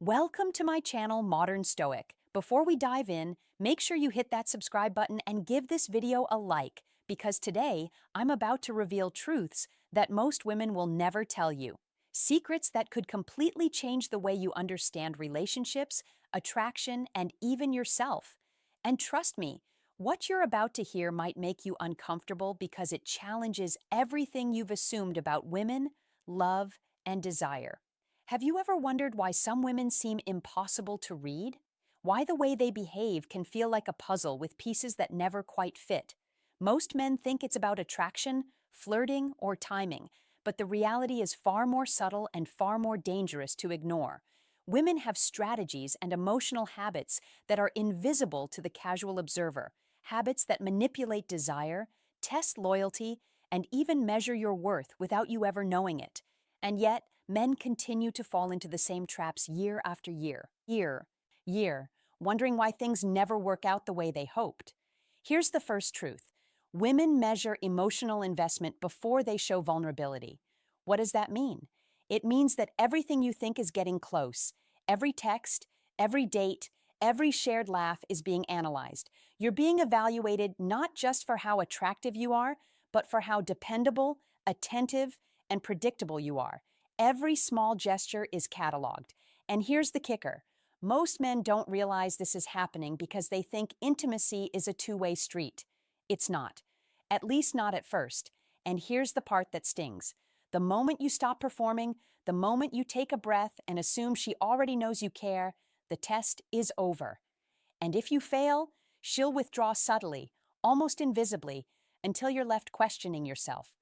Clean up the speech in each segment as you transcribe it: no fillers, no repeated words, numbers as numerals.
Welcome to my channel, Modern Stoic. Before we dive in, make sure you hit that subscribe button and give this video a like, because today I'm about to reveal truths that most women will never tell you. Secrets that could completely change the way you understand relationships, attraction, and even yourself. And trust me, what you're about to hear might make you uncomfortable because it challenges everything you've assumed about women, love, and desire. Have you ever wondered why some women seem impossible to read? Why the way they behave can feel like a puzzle with pieces that never quite fit? Most men think it's about attraction, flirting, or timing, but the reality is far more subtle and far more dangerous to ignore. Women have strategies and emotional habits that are invisible to the casual observer, habits that manipulate desire, test loyalty, and even measure your worth without you ever knowing it. And yet, men continue to fall into the same traps year after year, wondering why things never work out the way they hoped. Here's the first truth. Women measure emotional investment before they show vulnerability. What does that mean? It means that everything you think is getting close, every text, every date, every shared laugh is being analyzed. You're being evaluated not just for how attractive you are, but for how dependable, attentive, and predictable you are. Every small gesture is cataloged. And here's the kicker. Most men don't realize this is happening because they think intimacy is a two-way street. It's not. At least not at first. And here's the part that stings. The moment you stop performing, the moment you take a breath and assume she already knows you care, the test is over. And if you fail, she'll withdraw subtly, almost invisibly, until you're left questioning yourself.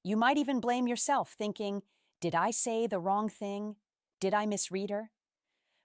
You might even blame yourself, thinking, did I say the wrong thing? Did I misread her?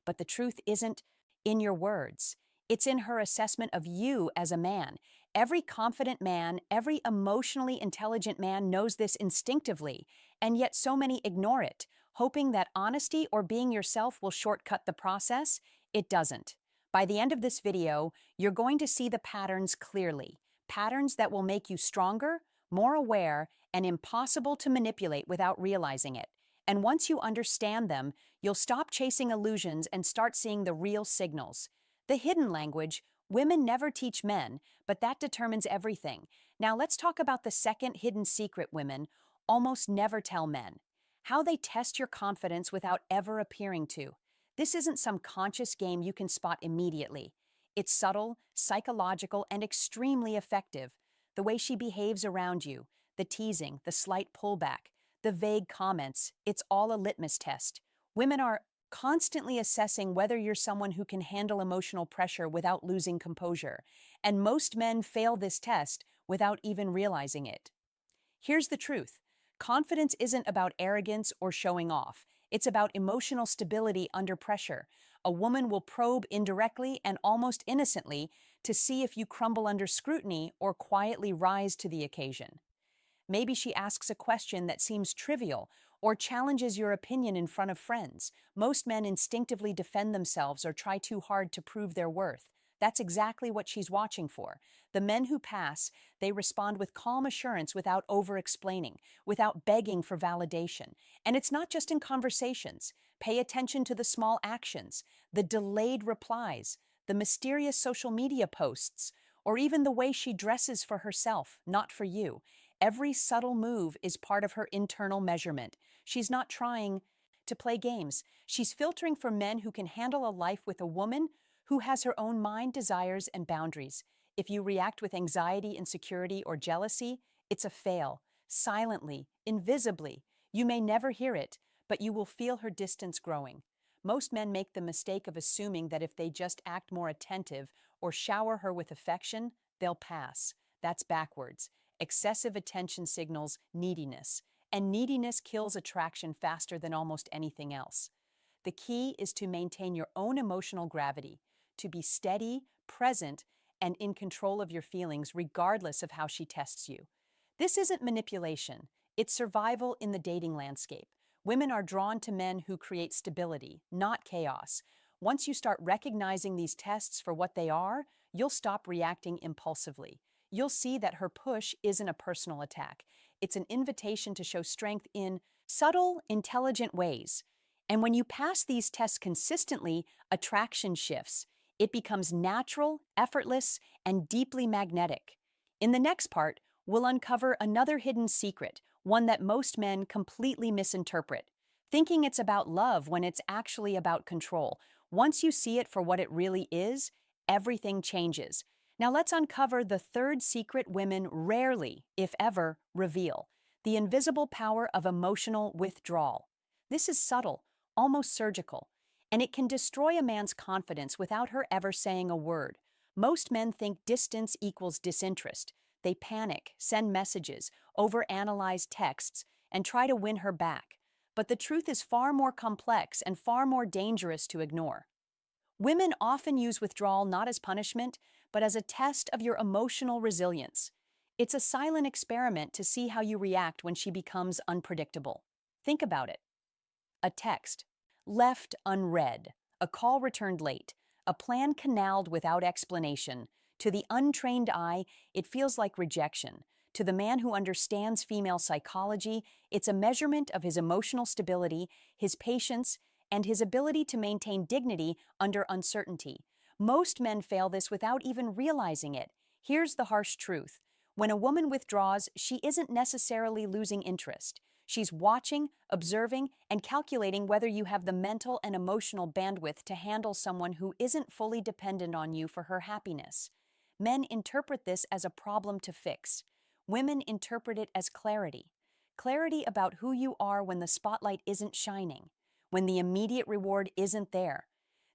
But the truth isn't in your words. It's in her assessment of you as a man. Every confident man, every emotionally intelligent man knows this instinctively, and yet so many ignore it, hoping that honesty or being yourself will shortcut the process. It doesn't. By the end of this video, you're going to see the patterns clearly, patterns that will make you stronger, more aware, and impossible to manipulate without realizing it. And once you understand them, you'll stop chasing illusions and start seeing the real signals. The hidden language, women never teach men, but that determines everything. Now let's talk about the second hidden secret women almost never tell men. How they test your confidence without ever appearing to. This isn't some conscious game you can spot immediately. It's subtle, psychological, and extremely effective. The way she behaves around you, the teasing, the slight pullback, the vague comments, it's all a litmus test. Women are constantly assessing whether you're someone who can handle emotional pressure without losing composure, and most men fail this test without even realizing it. Here's the truth. Confidence isn't about arrogance or showing off. It's about emotional stability under pressure. A woman will probe indirectly and almost innocently to see if you crumble under scrutiny or quietly rise to the occasion. Maybe she asks a question that seems trivial or challenges your opinion in front of friends. Most men instinctively defend themselves or try too hard to prove their worth. That's exactly what she's watching for. The men who pass, they respond with calm assurance without over-explaining, without begging for validation. And it's not just in conversations. Pay attention to the small actions, the delayed replies, the mysterious social media posts, or even the way she dresses for herself, not for you. Every subtle move is part of her internal measurement. She's not trying to play games. She's filtering for men who can handle a life with a woman who has her own mind, desires, and boundaries. If you react with anxiety, insecurity, or jealousy, it's a fail. Silently, invisibly. You may never hear it, but you will feel her distance growing. Most men make the mistake of assuming that if they just act more attentive or shower her with affection, they'll pass. That's backwards. Excessive attention signals neediness, and neediness kills attraction faster than almost anything else. The key is to maintain your own emotional gravity, to be steady, present, and in control of your feelings regardless of how she tests you. This isn't manipulation, it's survival in the dating landscape. Women are drawn to men who create stability, not chaos. Once you start recognizing these tests for what they are, you'll stop reacting impulsively. You'll see that her push isn't a personal attack. It's an invitation to show strength in subtle, intelligent ways. And when you pass these tests consistently, attraction shifts. It becomes natural, effortless, and deeply magnetic. In the next part, we'll uncover another hidden secret, one that most men completely misinterpret, thinking it's about love when it's actually about control. Once you see it for what it really is, everything changes. Now let's uncover the third secret women rarely, if ever, reveal: the invisible power of emotional withdrawal. This is subtle, almost surgical, and it can destroy a man's confidence without her ever saying a word. Most men think distance equals disinterest. They panic, send messages, overanalyze texts, and try to win her back. But the truth is far more complex and far more dangerous to ignore. Women often use withdrawal not as punishment, but as a test of your emotional resilience. It's a silent experiment to see how you react when she becomes unpredictable. Think about it. A text left unread, a call returned late, a plan canaled without explanation. To the untrained eye, it feels like rejection. To the man who understands female psychology, it's a measurement of his emotional stability, his patience, and his ability to maintain dignity under uncertainty. Most men fail this without even realizing it. Here's the harsh truth. When a woman withdraws, she isn't necessarily losing interest. She's watching, observing, and calculating whether you have the mental and emotional bandwidth to handle someone who isn't fully dependent on you for her happiness. Men interpret this as a problem to fix. Women interpret it as clarity. Clarity about who you are when the spotlight isn't shining, when the immediate reward isn't there.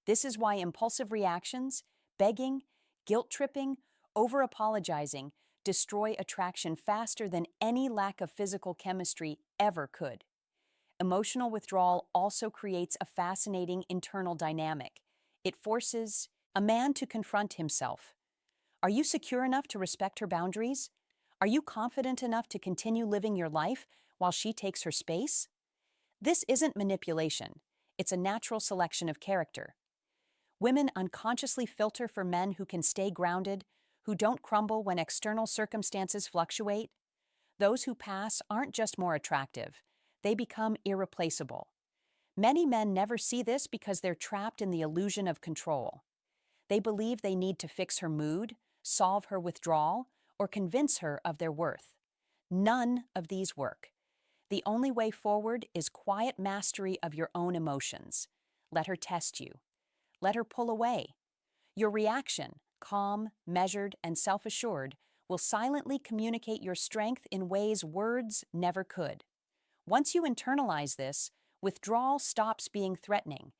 This is why impulsive reactions, begging, guilt-tripping, over-apologizing, destroy attraction faster than any lack of physical chemistry ever could. Emotional withdrawal also creates a fascinating internal dynamic. It forces a man to confront himself. Are you secure enough to respect her boundaries? Are you confident enough to continue living your life while she takes her space? This isn't manipulation. It's a natural selection of character. Women unconsciously filter for men who can stay grounded, who don't crumble when external circumstances fluctuate. Those who pass aren't just more attractive, they become irreplaceable. Many men never see this because they're trapped in the illusion of control. They believe they need to fix her mood, solve her withdrawal, or convince her of their worth. None of these work. The only way forward is quiet mastery of your own emotions. Let her test you. Let her pull away. Your reaction, calm, measured, and self-assured, will silently communicate your strength in ways words never could. Once you internalize this, withdrawal stops being threatening.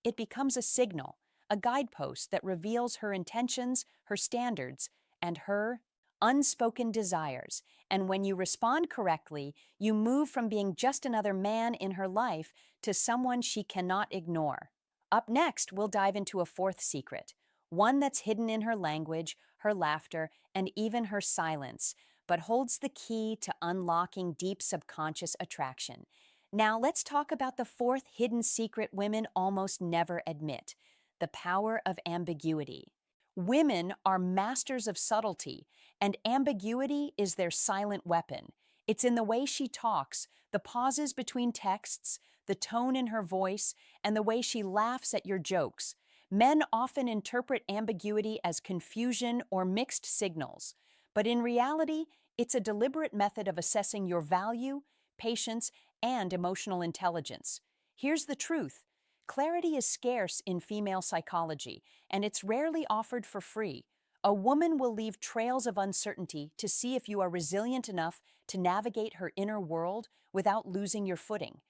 It becomes a signal, a guidepost that reveals her intentions, her standards, and her unspoken desires. And when you respond correctly, you move from being just another man in her life to someone she cannot ignore. Up next, we'll dive into a fourth secret, one that's hidden in her language, her laughter, and even her silence, but holds the key to unlocking deep subconscious attraction. Now, let's talk about the fourth hidden secret women almost never admit: the power of ambiguity. Women are masters of subtlety, and ambiguity is their silent weapon. It's in the way she talks, the pauses between texts, the tone in her voice, and the way she laughs at your jokes. Men often interpret ambiguity as confusion or mixed signals, but in reality, it's a deliberate method of assessing your value, patience, and emotional intelligence. Here's the truth. Clarity is scarce in female psychology, and it's rarely offered for free. A woman will leave trails of uncertainty to see if you are resilient enough to navigate her inner world without losing your footing.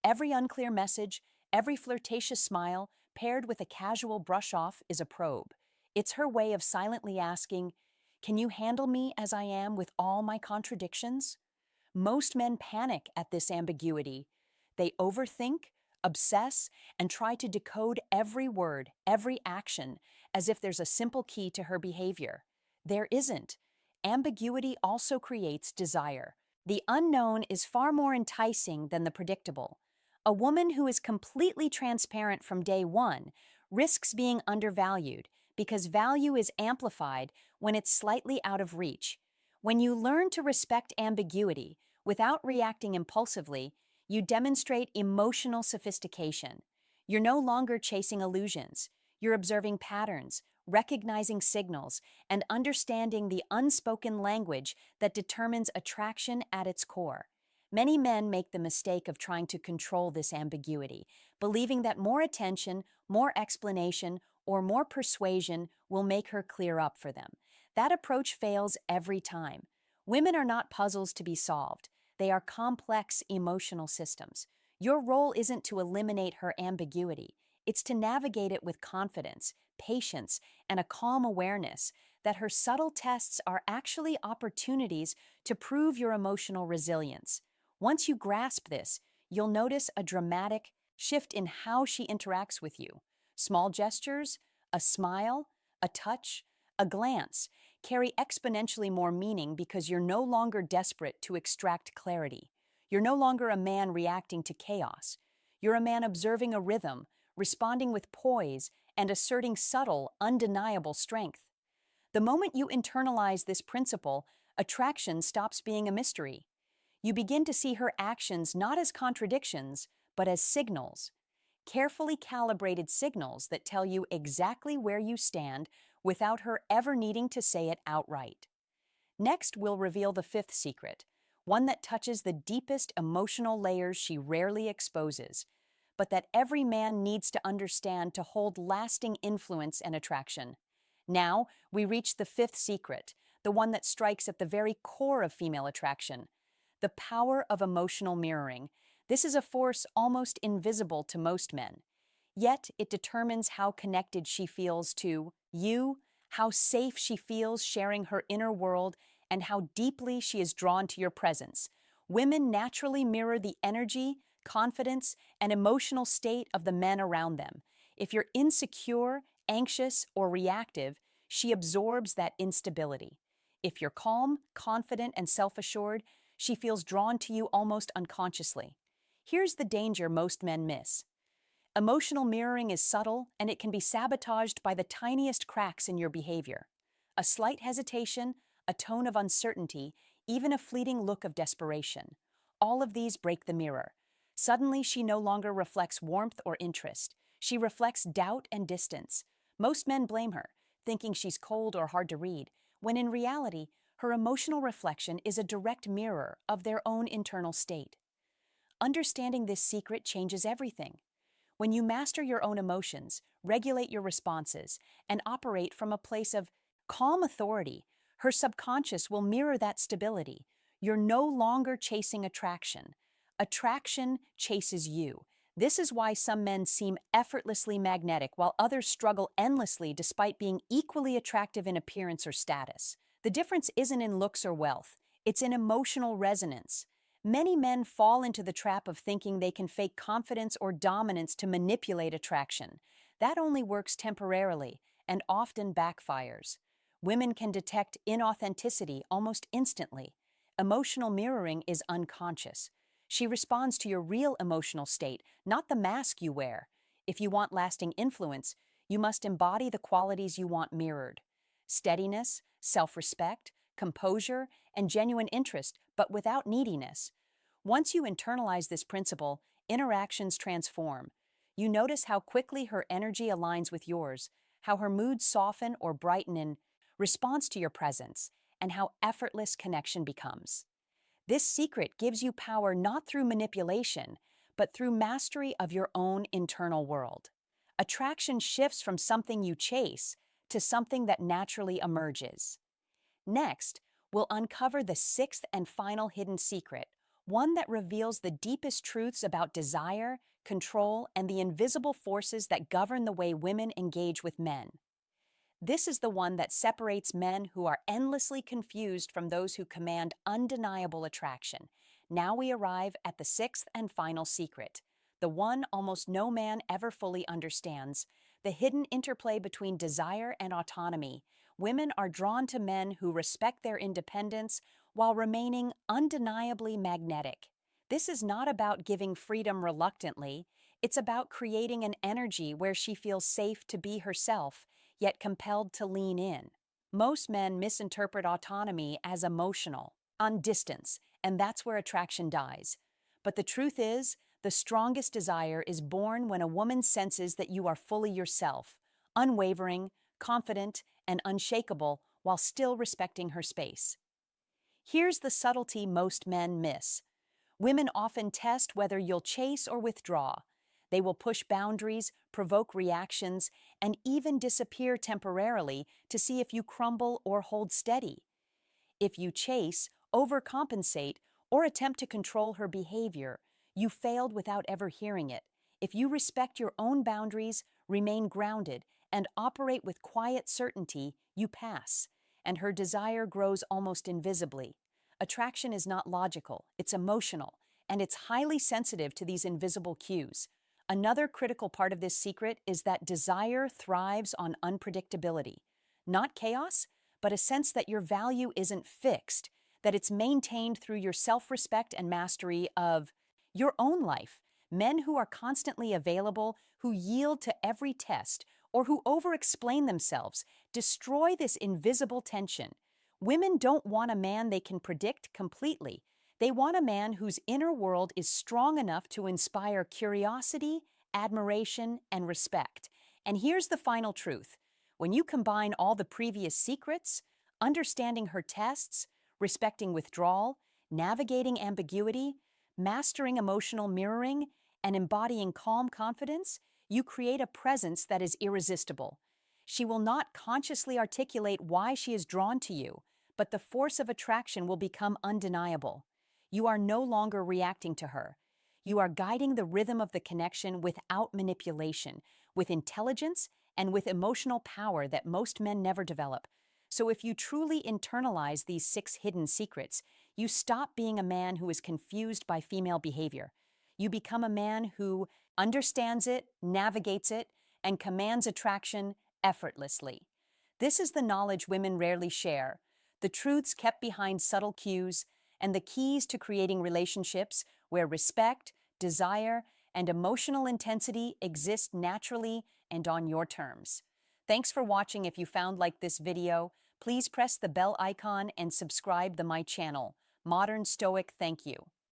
Every unclear message, every flirtatious smile, paired with a casual brush-off, is a probe. It's her way of silently asking, "Can you handle me as I am with all my contradictions?" Most men panic at this ambiguity. They overthink, obsess, and try to decode every word, every action, as if there's a simple key to her behavior. There isn't. Ambiguity also creates desire. The unknown is far more enticing than the predictable. A woman who is completely transparent from day one risks being undervalued because value is amplified when it's slightly out of reach. When you learn to respect ambiguity without reacting impulsively, You demonstrate emotional sophistication. You're no longer chasing illusions. You're observing patterns, recognizing signals, and understanding the unspoken language that determines attraction at its core. Many men make the mistake of trying to control this ambiguity, believing that more attention, more explanation, or more persuasion will make her clear up for them. That approach fails every time. Women are not puzzles to be solved. They are complex emotional systems. Your role isn't to eliminate her ambiguity. It's to navigate it with confidence, patience, and a calm awareness that her subtle tests are actually opportunities to prove your emotional resilience. Once you grasp this, you'll notice a dramatic shift in how she interacts with you. Small gestures, a smile, a touch, a glance carry exponentially more meaning because you're no longer desperate to extract clarity. You're no longer a man reacting to chaos. You're a man observing a rhythm, responding with poise, and asserting subtle, undeniable strength. The moment you internalize this principle, attraction stops being a mystery. You begin to see her actions not as contradictions, but as signals, carefully calibrated signals that tell you exactly where you stand without her ever needing to say it outright. Next, we'll reveal the fifth secret, one that touches the deepest emotional layers she rarely exposes, but that every man needs to understand to hold lasting influence and attraction. Now, we reach the fifth secret, the one that strikes at the very core of female attraction, the power of emotional mirroring. This is a force almost invisible to most men. Yet it determines how connected she feels to you, how safe she feels sharing her inner world, and how deeply she is drawn to your presence. Women naturally mirror the energy, confidence, and emotional state of the men around them. If you're insecure, anxious, or reactive, she absorbs that instability. If you're calm, confident, and self-assured, she feels drawn to you almost unconsciously. Here's the danger most men miss. Emotional mirroring is subtle, and it can be sabotaged by the tiniest cracks in your behavior. A slight hesitation, a tone of uncertainty, even a fleeting look of desperation. All of these break the mirror. Suddenly, she no longer reflects warmth or interest. She reflects doubt and distance. Most men blame her, thinking she's cold or hard to read, when in reality, her emotional reflection is a direct mirror of their own internal state. Understanding this secret changes everything. When you master your own emotions, regulate your responses, and operate from a place of calm authority, her subconscious will mirror that stability. You're no longer chasing attraction. Attraction chases you. This is why some men seem effortlessly magnetic while others struggle endlessly despite being equally attractive in appearance or status. The difference isn't in looks or wealth, it's in emotional resonance. Many men fall into the trap of thinking they can fake confidence or dominance to manipulate attraction. That only works temporarily and often backfires. Women can detect inauthenticity almost instantly. Emotional mirroring is unconscious. She responds to your real emotional state, not the mask you wear. If you want lasting influence, you must embody the qualities you want mirrored: steadiness, self-respect, composure, and genuine interest, but without neediness. Once you internalize this principle, interactions transform. You notice how quickly her energy aligns with yours, how her moods soften or brighten in response to your presence, and how effortless connection becomes. This secret gives you power not through manipulation, but through mastery of your own internal world. Attraction shifts from something you chase to something that naturally emerges. Next, we'll uncover the sixth and final hidden secret, one that reveals the deepest truths about desire, control, and the invisible forces that govern the way women engage with men. This is the one that separates men who are endlessly confused from those who command undeniable attraction. Now we arrive at the sixth and final secret, the one almost no man ever fully understands, the hidden interplay between desire and autonomy. Women are drawn to men who respect their independence while remaining undeniably magnetic. This is not about giving freedom reluctantly. It's about creating an energy where she feels safe to be herself, yet compelled to lean in. Most men misinterpret autonomy as emotional, on distance, and that's where attraction dies. But the truth is, the strongest desire is born when a woman senses that you are fully yourself, unwavering, confident, and unshakable while still respecting her space. Here's the subtlety most men miss. Women often test whether you'll chase or withdraw. They will push boundaries, provoke reactions, and even disappear temporarily to see if you crumble or hold steady. If you chase, overcompensate, or attempt to control her behavior, you failed without ever hearing it. If you respect your own boundaries, remain grounded, and operate with quiet certainty, you pass, and her desire grows almost invisibly. Attraction is not logical, it's emotional, and it's highly sensitive to these invisible cues. Another critical part of this secret is that desire thrives on unpredictability. Not chaos, but a sense that your value isn't fixed, that it's maintained through your self-respect and mastery of your own life. Men who are constantly available, who yield to every test, or who over-explain themselves, destroy this invisible tension. Women don't want a man they can predict completely. They want a man whose inner world is strong enough to inspire curiosity, admiration, and respect. And here's the final truth. When you combine all the previous secrets, understanding her tests, respecting withdrawal, navigating ambiguity, mastering emotional mirroring, and embodying calm confidence, you create a presence that is irresistible. She will not consciously articulate why she is drawn to you, but the force of attraction will become undeniable. You are no longer reacting to her. You are guiding the rhythm of the connection without manipulation, with intelligence, and with emotional power that most men never develop. So if you truly internalize these 6 hidden secrets, you stop being a man who is confused by female behavior. You become a man who understands it, navigates it, and commands attraction effortlessly. This is the knowledge women rarely share, the truths kept behind subtle cues, and the keys to creating relationships where respect, desire, and emotional intensity exist naturally and on your terms. Thanks for watching. If you found this video, please press the bell icon and subscribe to my channel, Modern Stoic. Thank you.